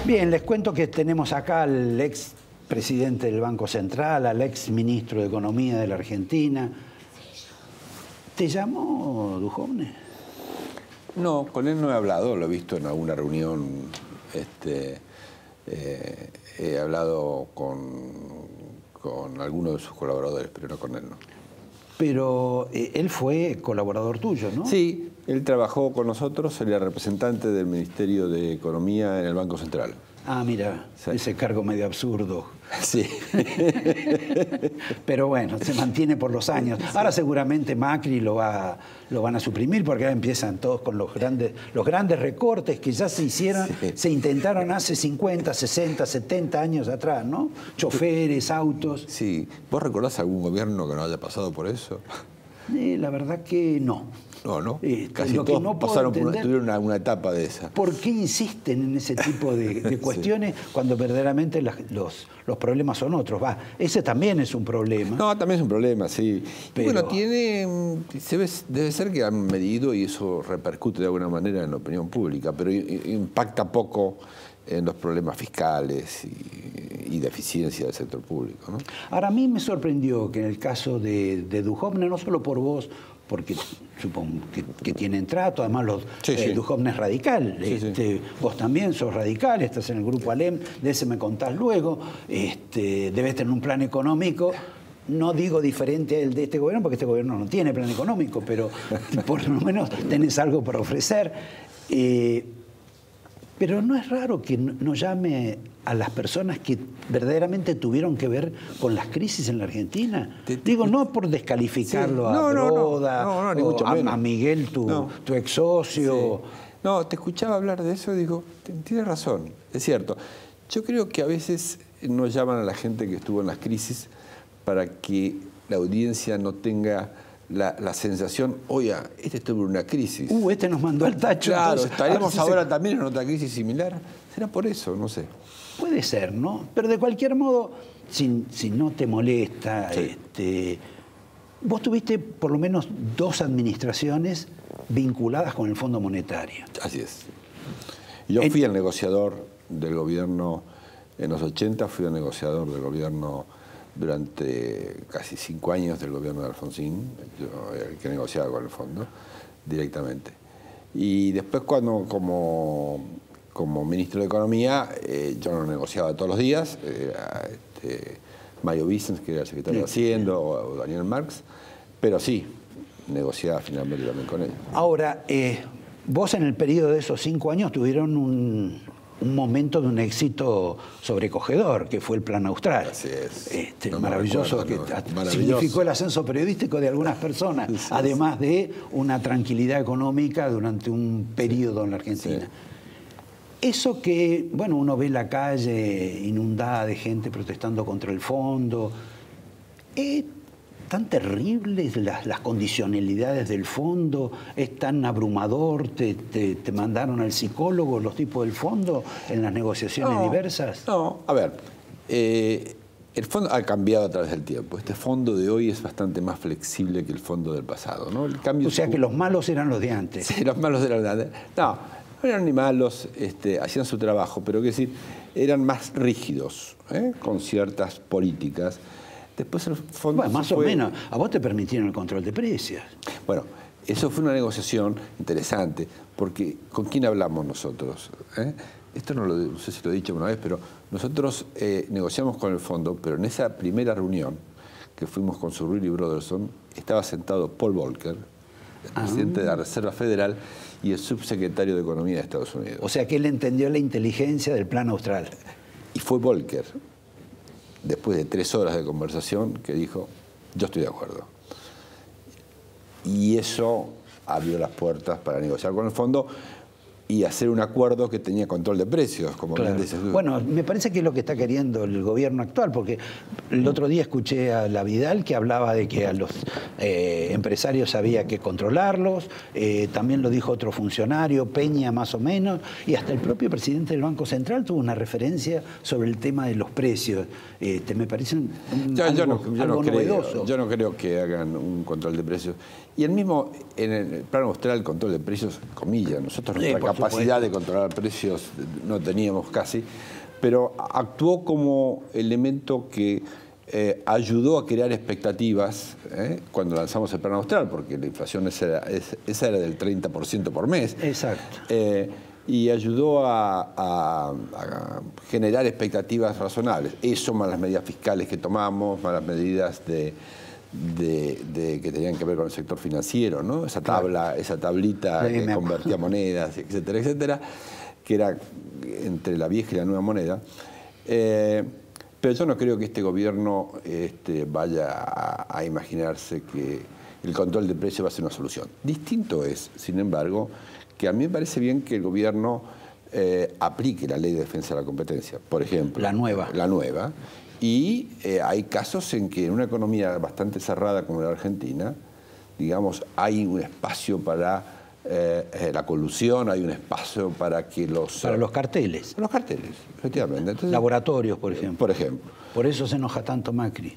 Bien, les cuento que tenemos acá al ex presidente del Banco Central, al ex ministro de Economía de la Argentina. ¿Te llamó Duhovne? No, con él no he hablado, lo he visto en alguna reunión. He hablado con algunos de sus colaboradores, pero no con él, no. Pero él fue colaborador tuyo, ¿no? Sí, él trabajó con nosotros, él era representante del Ministerio de Economía en el Banco Central. Ah, mira, sí. Ese cargo medio absurdo. Sí. Pero bueno, se mantiene por los años. Ahora seguramente Macri lo van a suprimir porque ahora empiezan todos con los grandes recortes que ya se hicieron, sí. Se intentaron hace 50, 60, 70 años atrás, ¿no? Choferes, autos. Sí. ¿Vos recordás algún gobierno que no haya pasado por eso? La verdad que no. No. Casi todos no tuvieron una etapa de esa. ¿Por qué insisten en ese tipo de cuestiones sí. Cuando verdaderamente los problemas son otros? Ese también es un problema. No, también es un problema, sí. Pero... Bueno, debe ser que han medido y eso repercute de alguna manera en la opinión pública, pero impacta poco en los problemas fiscales y de eficiencia del sector público, ¿no? Ahora, a mí me sorprendió que en el caso de Duhovne, no solo por vos, porque supongo que tienen trato, además Duhovne es radical, Sí. Vos también sos radical, estás en el grupo ALEM, de ese me contás luego, debes tener un plan económico, no digo diferente al de este gobierno, porque este gobierno no tiene plan económico, pero por lo menos tenés algo para ofrecer. Pero no es raro que no llame a las personas que verdaderamente tuvieron que ver con las crisis en la Argentina. Digo, no por descalificarlo a Broda, ni mucho menos. A Miguel, tu ex socio. Sí. No, te escuchaba hablar de eso y digo, tienes razón, es cierto. Yo creo que a veces no llaman a la gente que estuvo en las crisis para que la audiencia no tenga la sensación, oye, este estuvo en una crisis. Este nos mandó al tacho. Claro, entonces, estaremos ahora también en otra crisis similar. ¿Será por eso? No sé. Puede ser, ¿no? Pero de cualquier modo, si no te molesta, sí. Vos tuviste por lo menos 2 administraciones vinculadas con el Fondo Monetario. Así es. Yo fui el negociador del gobierno en los 80, fui el negociador del gobierno durante casi 5 años del gobierno de Alfonsín, yo era el que negociaba con el fondo directamente. Y después cuando como ministro de Economía, yo no negociaba todos los días, Mario Vicens, que era el secretario de Hacienda, o Daniel Marx, pero sí, negociaba finalmente también con él. Ahora, vos en el periodo de esos 5 años tuvieron un momento de un éxito sobrecogedor, que fue el Plan Austral. Así es. Maravilloso, significó el ascenso periodístico de algunas personas, sí, además de una tranquilidad económica durante un periodo en la Argentina. Sí. Eso que, bueno, uno ve la calle inundada de gente protestando contra el fondo, tan terribles las condicionalidades del fondo, es tan abrumador, te mandaron al psicólogo los tipos del fondo en las negociaciones diversas. No, a ver, el fondo ha cambiado a través del tiempo. Este fondo de hoy es bastante más flexible que el fondo del pasado, ¿no? El cambio o sea que los malos eran los de antes. Sí, los malos eran los de antes. No eran ni malos, hacían su trabajo, pero que decir, eran más rígidos, con ciertas políticas. Después el fondo más o menos. A vos te permitieron el control de precios. Bueno, eso fue una negociación interesante, porque ¿con quién hablamos nosotros? Esto no sé si lo he dicho una vez, pero nosotros negociamos con el fondo, pero en esa primera reunión que fuimos con Zurril y Broderson, estaba sentado Paul Volcker, el presidente de la Reserva Federal y el subsecretario de Economía de Estados Unidos. O sea que él entendió la inteligencia del Plan Austral. Y fue Volcker, después de 3 horas de conversación, que dijo, yo estoy de acuerdo. Y eso abrió las puertas para negociar con el fondo y hacer un acuerdo que tenía control de precios, como bien dices tú. Bueno, me parece que es lo que está queriendo el gobierno actual, porque el otro día escuché a la Vidal que hablaba de que a los empresarios había que controlarlos, también lo dijo otro funcionario, Peña más o menos, y hasta el propio presidente del Banco Central tuvo una referencia sobre el tema de los precios. Me parece algo novedoso. Yo no creo que hagan un control de precios. Y el mismo, en el Plan Austral, el control de precios, comillas, nosotros nuestra capacidad de controlar precios no teníamos casi, pero actuó como elemento que ayudó a crear expectativas cuando lanzamos el plan austral, porque la inflación esa era del 30% por mes. Exacto. Y ayudó a generar expectativas razonables. Eso más las medidas fiscales que tomamos, más las medidas que tenían que ver con el sector financiero, ¿no? Esa tablita que convertía monedas, etcétera, etcétera, que era entre la vieja y la nueva moneda. Pero yo no creo que este gobierno vaya a imaginarse que el control de precios va a ser una solución. Distinto es, sin embargo, que a mí me parece bien que el gobierno aplique la ley de defensa de la competencia, por ejemplo. La nueva. La nueva. Y hay casos en que en una economía bastante cerrada como la Argentina, digamos, hay un espacio para la colusión, hay un espacio para que Para los carteles. Los carteles, efectivamente. Entonces, laboratorios, por ejemplo. Por ejemplo. Por eso se enoja tanto Macri.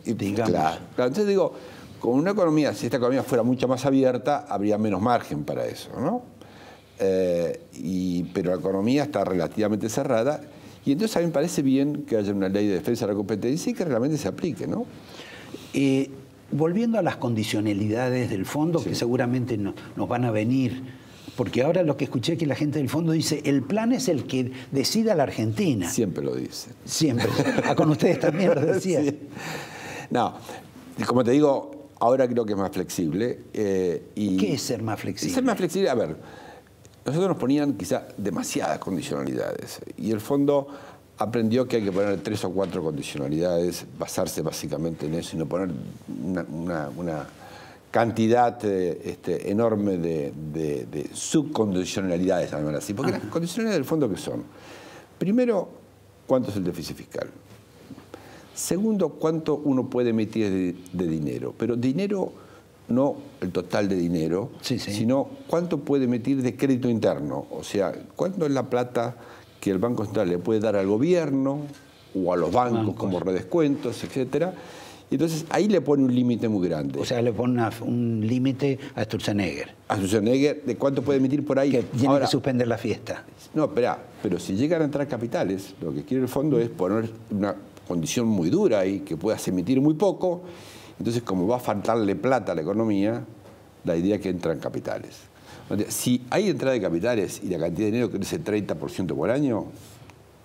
Digamos. Claro. Entonces digo, con una economía, si esta economía fuera mucho más abierta, habría menos margen para eso, ¿no? Pero la economía está relativamente cerrada y entonces a mí me parece bien que haya una ley de defensa de la competencia y que realmente se aplique, ¿no? Volviendo a las condicionalidades del fondo, sí, que seguramente nos van a venir, porque ahora lo que escuché es que la gente del fondo dice, el plan es el que decida la Argentina. Siempre lo dice. Siempre. Con ustedes también lo decía. Sí. No, como te digo, ahora creo que es más flexible. ¿Qué es ser más flexible? Ser más flexible, a ver, nosotros nos ponían quizá demasiadas condicionalidades y el fondo aprendió que hay que poner 3 o 4 condicionalidades, basarse básicamente en eso y no poner una cantidad enorme de subcondicionalidades, así. Porque las condicionalidades del fondo, ¿qué son? Primero, ¿cuánto es el déficit fiscal? Segundo, ¿cuánto uno puede emitir de dinero? Pero dinero, no el total de dinero, sino cuánto puede emitir de crédito interno. O sea, cuánto es la plata que el Banco Central le puede dar al gobierno o a los bancos como redescuentos, etcétera. Y entonces ahí le pone un límite muy grande. O sea, le pone un límite a Sturzenegger. A Sturzenegger, ¿de cuánto puede emitir por ahí? Que tiene que suspender la fiesta. No, espera, pero si llegan a entrar capitales, lo que quiere el fondo es poner una condición muy dura ahí, que puedas emitir muy poco. Entonces, como va a faltarle plata a la economía, la idea es que entran capitales. Si hay entrada de capitales y la cantidad de dinero crece 30% por año,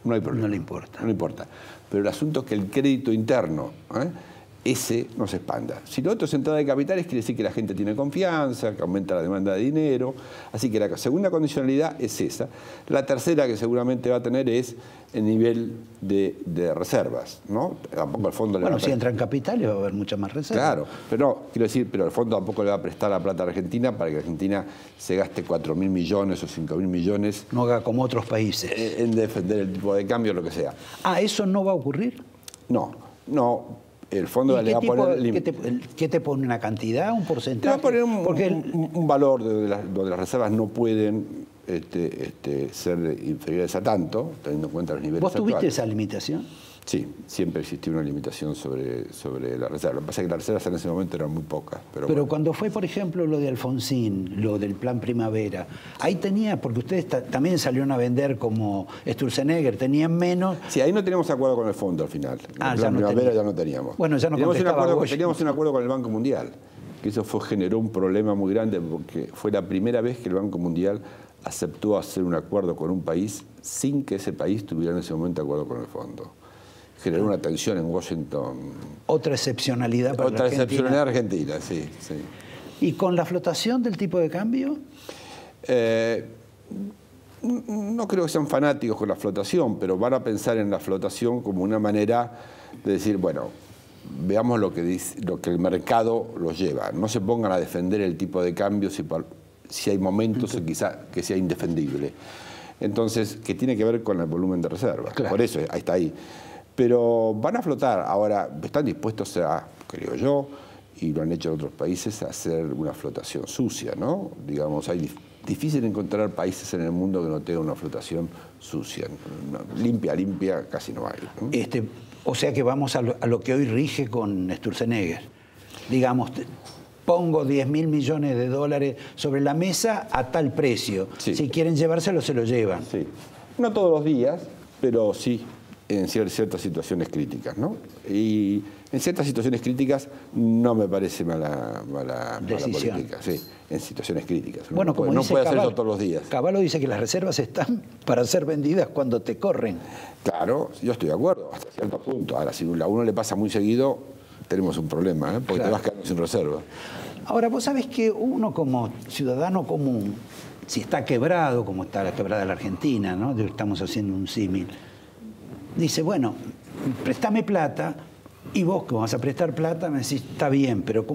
no hay problema. No le importa. No le importa. Pero el asunto es que el crédito interno, ese no se expanda. Si lo otro es entrada de capitales, quiere decir que la gente tiene confianza, que aumenta la demanda de dinero. Así que la segunda condicionalidad es esa. La tercera que seguramente va a tener es el nivel de reservas, ¿no? Tampoco el fondo le va a si entran capitales va a haber muchas más reservas. Claro, pero no, quiero decir, pero el fondo tampoco le va a prestar la plata a Argentina para que Argentina se gaste 4.000 millones o 5.000 millones. No haga como otros países. En defender el tipo de cambio, lo que sea. ¿Eso no va a ocurrir? No. El fondo le va a poner límite. ¿Qué te pone una cantidad, un porcentaje? Le va a poner un valor donde las reservas no pueden ser inferiores a tanto, teniendo en cuenta los niveles actuales. ¿Vos tuviste esa limitación? Sí, siempre existió una limitación sobre la reserva. Lo que pasa es que las reservas en ese momento eran muy pocas. Pero bueno. Cuando fue, por ejemplo, lo de Alfonsín, lo del Plan Primavera, ahí tenía, porque ustedes también salieron a vender como Sturzenegger, tenían menos. Sí, ahí no teníamos acuerdo con el fondo al final. El Plan Primavera ya no teníamos. Bueno, ya no teníamos un acuerdo con el Banco Mundial, que eso generó un problema muy grande porque fue la primera vez que el Banco Mundial aceptó hacer un acuerdo con un país sin que ese país tuviera en ese momento acuerdo con el fondo. Generó una tensión en Washington. Otra excepcionalidad para Otra excepcionalidad argentina, sí. ¿Y con la flotación del tipo de cambio? No creo que sean fanáticos con la flotación, pero van a pensar en la flotación como una manera de decir, bueno, veamos lo que el mercado los lleva. No se pongan a defender el tipo de cambio si hay momentos quizá que sea indefendible. Entonces, que tiene que ver con el volumen de reservas. Claro. Por eso ahí está ahí. Pero van a flotar. Ahora, están dispuestos a, creo yo, y lo han hecho en otros países, a hacer una flotación sucia, ¿no? Digamos, difícil encontrar países en el mundo que no tengan una flotación sucia. Limpia, casi no hay, ¿no? O sea que vamos a lo que hoy rige con Sturzenegger. Digamos, pongo 10.000 millones de dólares sobre la mesa a tal precio. Sí. Si quieren llevárselo, se lo llevan. Sí. No todos los días, pero sí en ciertas situaciones críticas, ¿no? Y en ciertas situaciones críticas no me parece mala política. Sí, en situaciones críticas. Bueno, como no dice puede hacer Cavallo, eso todos los días. Cavallo dice que las reservas están para ser vendidas cuando te corren. Claro, yo estoy de acuerdo, hasta cierto punto. Ahora, si a uno le pasa muy seguido, tenemos un problema, porque Claro. te vas quedando sin reserva. Ahora, vos sabés que uno como ciudadano común, si está quebrado, como está quebrada la Argentina, ¿no? Estamos haciendo un símil, dice, bueno, préstame plata, y vos que vas a prestar plata me decís, está bien, pero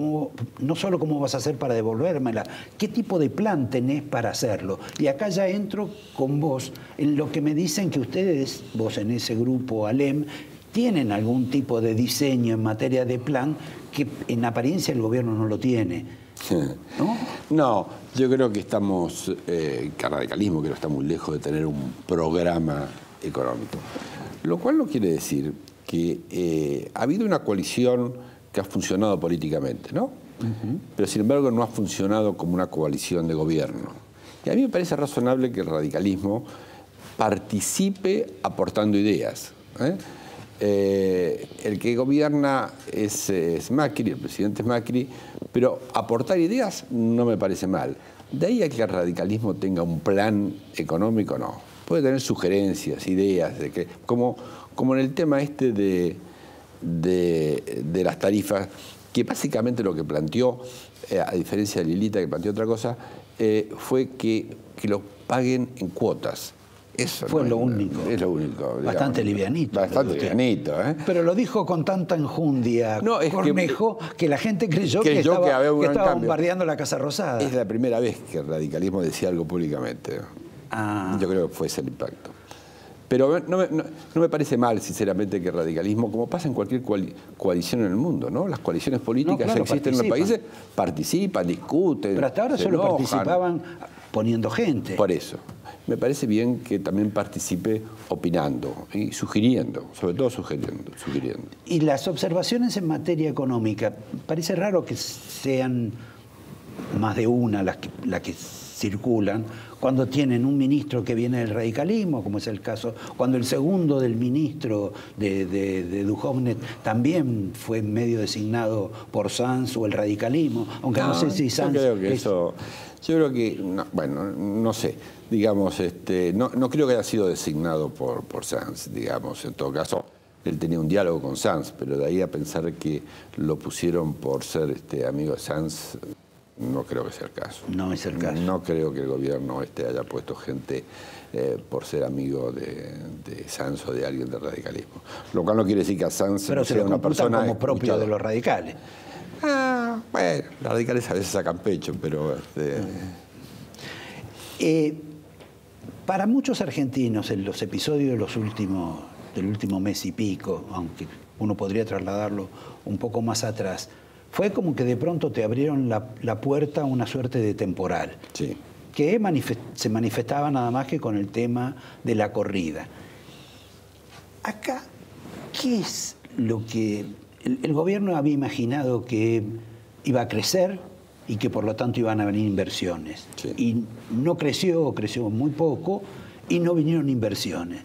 no solo cómo vas a hacer para devolvérmela, qué tipo de plan tenés para hacerlo. Y acá ya entro con vos en lo que me dicen que ustedes, vos en ese grupo ALEM, tienen algún tipo de diseño en materia de plan que en apariencia el gobierno no lo tiene, ¿no? No, yo creo que estamos, que el radicalismo creo que está muy lejos de tener un programa económico. Lo cual no quiere decir que ha habido una coalición que ha funcionado políticamente, ¿no? Pero sin embargo no ha funcionado como una coalición de gobierno. Y a mí me parece razonable que el radicalismo participe aportando ideas, el que gobierna es Macri, el presidente es Macri, pero aportar ideas no me parece mal. De ahí a que el radicalismo tenga un plan económico, no. Puede tener sugerencias, ideas, de que, como en el tema este de las tarifas, que básicamente lo que planteó, a diferencia de Lilita que planteó otra cosa, fue que lo paguen en cuotas. Eso fue lo único. Es lo único. Bastante livianito. Bastante livianito, ¿eh? Pero lo dijo con tanta enjundia, no, Cornejo, que la gente creyó que estaba bombardeando la Casa Rosada. Es la primera vez que el radicalismo decía algo públicamente. Yo creo que fue ese el impacto. Pero no me parece mal, sinceramente, que el radicalismo, como pasa en cualquier coalición en el mundo, ¿no? Las coaliciones políticas que existen en los países participan, discuten. Pero hasta ahora solo participaban poniendo gente. Por eso. Me parece bien que también participe opinando y sugiriendo, sobre todo sugiriendo. Y las observaciones en materia económica, parece raro que sean más de una las que circulan, cuando tienen un ministro que viene del radicalismo, como es el caso, cuando el segundo del ministro de Duhovne también fue medio designado por Sanz o el radicalismo, aunque no sé si Sanz... Yo creo que, no sé, digamos, no creo que haya sido designado por Sanz, digamos, en todo caso. Él tenía un diálogo con Sanz, pero de ahí a pensar que lo pusieron por ser amigo de Sanz, no creo que sea el caso. No es el caso. No creo que el gobierno haya puesto gente por ser amigo de Sanz o de alguien del radicalismo. Lo cual no quiere decir que a Sanz pero sea una persona como propio de los radicales. Bueno, los radicales a veces sacan pecho, pero... Para muchos argentinos, en los episodios del último mes y pico, aunque uno podría trasladarlo un poco más atrás, fue como que de pronto te abrieron la puerta a una suerte de temporal, sí, que se manifestaba nada más que con el tema de la corrida. Acá, ¿qué es lo que el gobierno había imaginado que iba a crecer y que por lo tanto iban a venir inversiones? Sí. Y no creció, creció muy poco y no vinieron inversiones.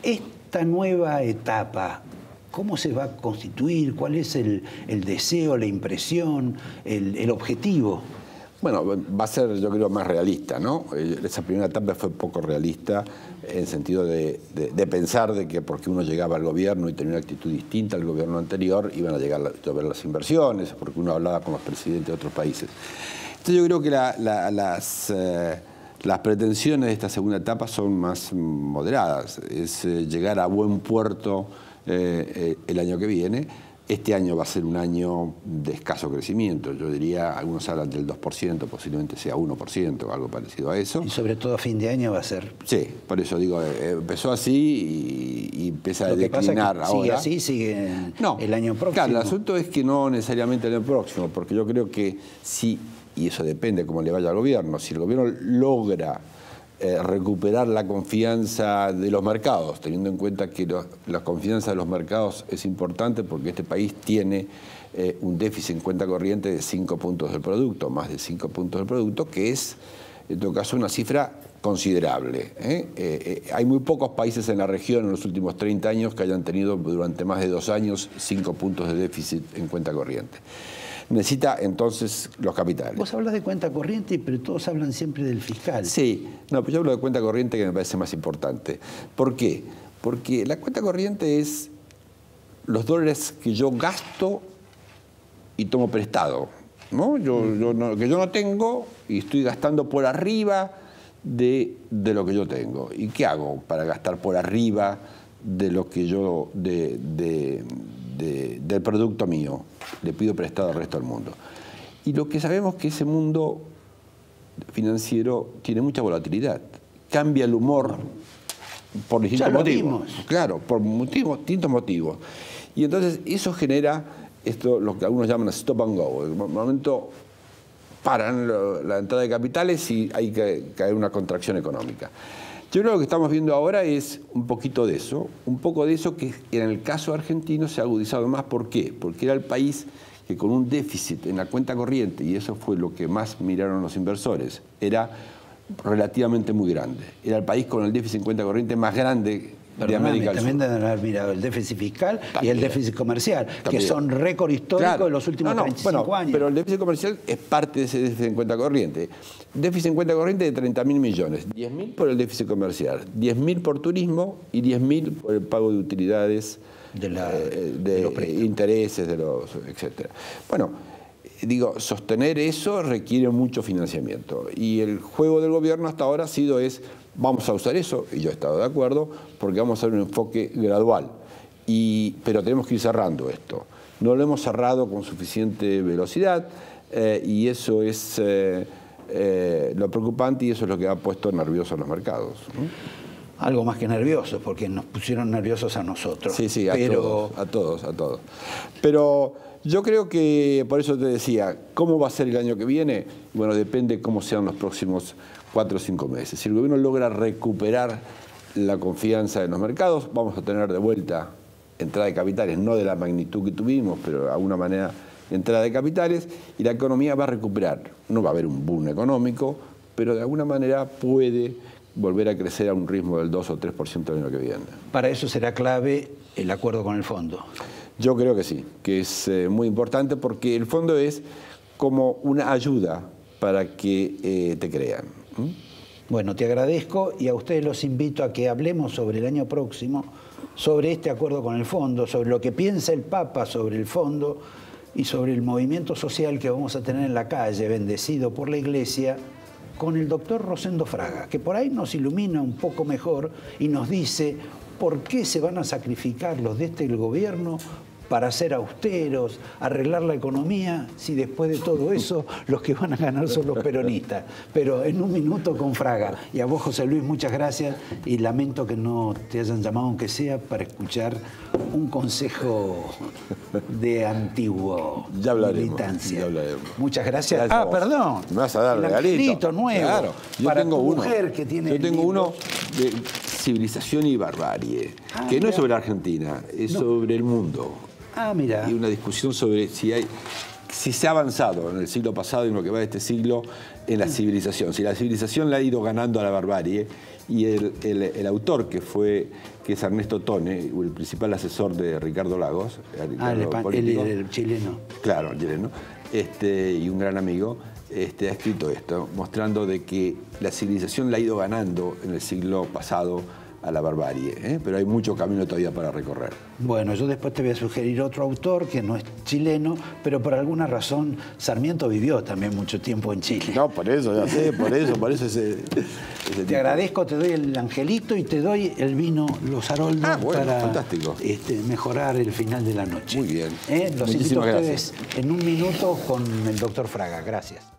Esta nueva etapa, ¿cómo se va a constituir? ¿Cuál es el deseo, la impresión, el objetivo? Bueno, va a ser, yo creo, más realista, ¿no? Esa primera etapa fue poco realista en el sentido de pensar de que porque uno llegaba al gobierno y tenía una actitud distinta al gobierno anterior, iban a llegar a llover las inversiones, porque uno hablaba con los presidentes de otros países. Entonces yo creo que las pretensiones de esta segunda etapa son más moderadas. Es llegar a buen puerto el año que viene. Este año va a ser un año de escaso crecimiento. Yo diría, algunos hablan del 2%, posiblemente sea 1% o algo parecido a eso. Y sobre todo a fin de año va a ser... Sí, por eso digo, empezó así y empieza a declinar ahora. Sigue así, sigue el año próximo. Claro, el asunto es que no necesariamente el año próximo, porque yo creo que sí, y eso depende de cómo le vaya al gobierno, si el gobierno logra recuperar la confianza de los mercados, teniendo en cuenta que la confianza de los mercados es importante porque este país tiene un déficit en cuenta corriente de 5 puntos del producto, más de 5 puntos del producto, que es, en todo caso, una cifra considerable. Hay muy pocos países en la región en los últimos 30 años que hayan tenido durante más de 2 años 5 puntos de déficit en cuenta corriente. Necesita entonces los capitales. Vos hablas de cuenta corriente, pero todos hablan siempre del fiscal. Sí, no, pero yo hablo de cuenta corriente que me parece más importante. ¿Por qué? Porque la cuenta corriente es los dólares que yo gasto y tomo prestado, ¿no? Que yo no tengo y estoy gastando por arriba de lo que yo tengo. ¿Y qué hago para gastar por arriba de lo que yo, del producto mío? Le pido prestado al resto del mundo. Y lo que sabemos es que ese mundo financiero tiene mucha volatilidad. Cambia el humor por distintos motivos. Claro, por distintos motivos. Y entonces eso genera esto, lo que algunos llaman stop and go. En un momento paran la entrada de capitales y hay que caer una contracción económica. Yo creo que lo que estamos viendo ahora es un poquito de eso, un poco de eso que en el caso argentino se ha agudizado más. ¿Por qué? Porque era el país que con un déficit en la cuenta corriente, y eso fue lo que más miraron los inversores, era relativamente muy grande. Era el país con el déficit en cuenta corriente más grande de América del Sur. También deben haber mirado el déficit fiscal y el déficit comercial, que son récord histórico de los últimos 35 años. Pero el déficit comercial es parte de ese déficit en cuenta corriente. Déficit en cuenta corriente de 30.000 millones, 10.000 por el déficit comercial, 10.000 por turismo y 10.000 por el pago de utilidades, de los intereses, etcétera. Bueno, digo, sostener eso requiere mucho financiamiento y el juego del gobierno hasta ahora ha sido vamos a usar eso, y yo he estado de acuerdo, porque vamos a hacer un enfoque gradual. Pero tenemos que ir cerrando esto. No lo hemos cerrado con suficiente velocidad y eso es lo preocupante y eso es lo que ha puesto nerviosos a los mercados, ¿no? Algo más que nerviosos, porque nos pusieron nerviosos a nosotros. Sí, a todos. Pero yo creo que, por eso te decía, ¿cómo va a ser el año que viene? Bueno, depende cómo sean los próximos 4 o 5 meses. Si el gobierno logra recuperar la confianza en los mercados, vamos a tener de vuelta entrada de capitales, no de la magnitud que tuvimos, pero de alguna manera entrada de capitales, y la economía va a recuperar. No va a haber un boom económico, pero de alguna manera puede volver a crecer a un ritmo del 2 o 3% el año que viene. Para eso será clave el acuerdo con el fondo. Yo creo que sí, que es muy importante porque el fondo es como una ayuda para que te crean. Bueno, te agradezco y a ustedes los invito a que hablemos sobre el año próximo, sobre este acuerdo con el fondo, sobre lo que piensa el Papa sobre el fondo y sobre el movimiento social que vamos a tener en la calle, bendecido por la Iglesia, con el doctor Rosendo Fraga, que por ahí nos ilumina un poco mejor y nos dice por qué se van a sacrificar los de el gobierno para ser austeros, arreglar la economía, si después de todo eso los que van a ganar son los peronistas. Pero en un minuto con Fraga. Y a vos, José Luis, muchas gracias y lamento que no te hayan llamado, aunque sea para escuchar un consejo de antiguo militancia. Ya hablaremos. Muchas gracias. Perdón. Me vas a dar el regalito nuevo. Claro. Para tu mujer que tiene. Yo tengo uno de civilización y barbarie, que no es sobre Argentina, es sobre el mundo. Mira. Y una discusión sobre si se ha avanzado en el siglo pasado y en lo que va de este siglo en la civilización. Si la civilización la ha ido ganando a la barbarie y el autor que es Ernesto Tone, el principal asesor de Ricardo Lagos, el chileno. Claro, el chileno, y un gran amigo, ha escrito esto, mostrando de que la civilización la ha ido ganando en el siglo pasado a la barbarie, pero hay mucho camino todavía para recorrer. Bueno, yo después te voy a sugerir otro autor que no es chileno, pero por alguna razón Sarmiento vivió también mucho tiempo en Chile. No, por eso, ya sé, por eso ese te agradezco, te doy el angelito y te doy el vino Los Haroldos para fantástico. Mejorar el final de la noche. Muy bien. Los invito a ustedes en un minuto con el doctor Fraga. Gracias.